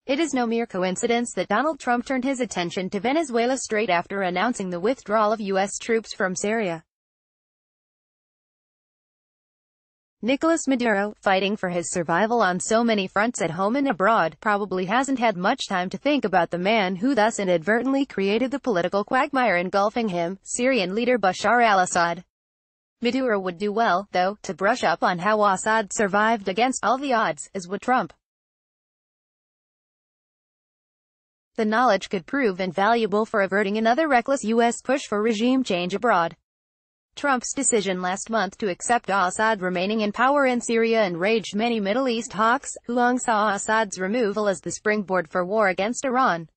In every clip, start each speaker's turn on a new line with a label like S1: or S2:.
S1: It is no mere coincidence that Donald Trump turned his attention to Venezuela straight after announcing the withdrawal of U.S. troops from Syria. Nicolás Maduro, fighting for his survival on so many fronts at home and abroad, probably hasn't had much time to think about the man who thus inadvertently created the political quagmire engulfing him, Syrian leader Bashar Al Assad. Maduro would do well, though, to brush up on how Assad survived against all the odds, as would Trump. The knowledge could prove invaluable for averting another reckless U.S. push for regime change abroad. Trump's decision last month to accept Assad remaining in power in Syria enraged many Middle East hawks, who long saw Assad's removal as the springboard for war against Iran.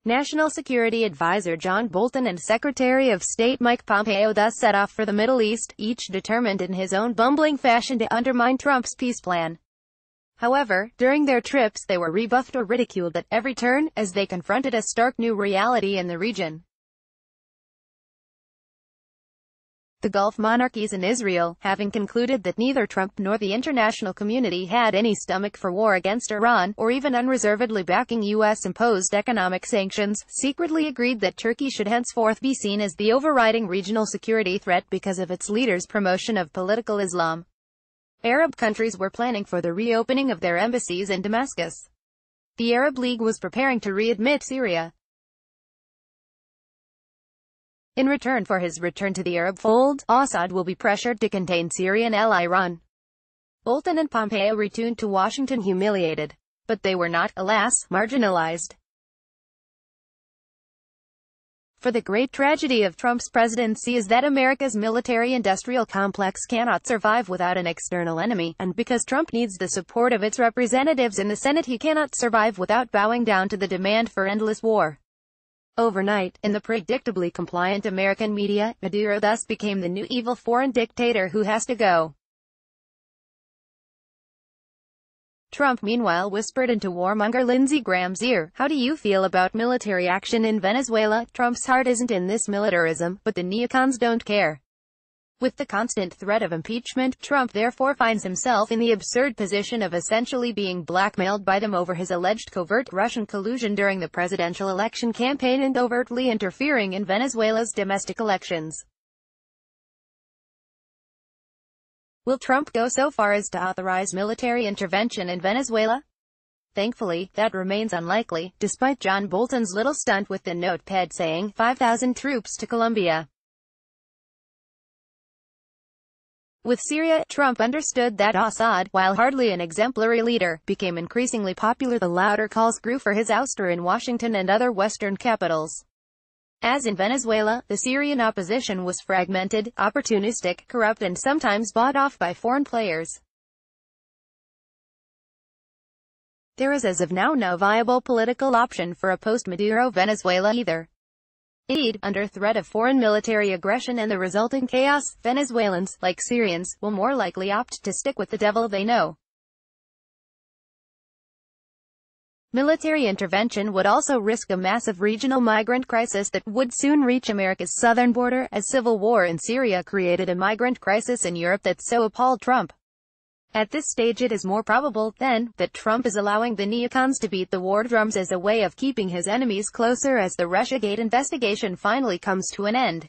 S1: National Security Advisor John Bolton and Secretary of State Mike Pompeo thus set off for the Middle East, each determined in his own bumbling fashion to undermine Trump's peace plan. However, during their trips they were rebuffed or ridiculed at every turn, as they confronted a stark new reality in the region. The Gulf monarchies and Israel, having concluded that neither Trump nor the international community had any stomach for war against Iran, or even unreservedly backing U.S.-imposed economic sanctions, secretly agreed that Turkey should henceforth be seen as the overriding regional security threat because of its leader's promotion of political Islam. Arab countries were planning for the reopening of their embassies in Damascus. The Arab League was preparing to readmit Syria. In return for his return to the Arab fold, Assad will be pressured to contain Syrian ally Iran. Bolton and Pompeo returned to Washington humiliated. But they were not, alas, marginalized. For the great tragedy of Trump's presidency is that America's military-industrial complex cannot survive without an external enemy, and because Trump needs the support of its representatives in the Senate, he cannot survive without bowing down to the demand for endless war. Overnight, in the predictably compliant American media, Maduro thus became the new evil foreign dictator who has to go. Trump meanwhile whispered into warmonger Lindsey Graham's ear, "How do you feel about military action in Venezuela? Trump's heart isn't in this militarism, but the neocons don't care." With the constant threat of impeachment, Trump therefore finds himself in the absurd position of essentially being blackmailed by them over his alleged covert Russian collusion during the presidential election campaign and overtly interfering in Venezuela's domestic elections. Will Trump go so far as to authorize military intervention in Venezuela? Thankfully, that remains unlikely, despite John Bolton's little stunt with the notepad saying 5,000 troops to Colombia. With Syria, Trump understood that Assad, while hardly an exemplary leader, became increasingly popular. The louder calls grew for his ouster in Washington and other Western capitals. As in Venezuela, the Syrian opposition was fragmented, opportunistic, corrupt and sometimes bought off by foreign players. There is as of now no viable political option for a post-Maduro Venezuela either. Indeed, under threat of foreign military aggression and the resulting chaos, Venezuelans, like Syrians, will more likely opt to stick with the devil they know. Military intervention would also risk a massive regional migrant crisis that would soon reach America's southern border, as civil war in Syria created a migrant crisis in Europe that so appalled Trump. At this stage it is more probable, then, that Trump is allowing the neocons to beat the war drums as a way of keeping his enemies closer as the Russiagate investigation finally comes to an end.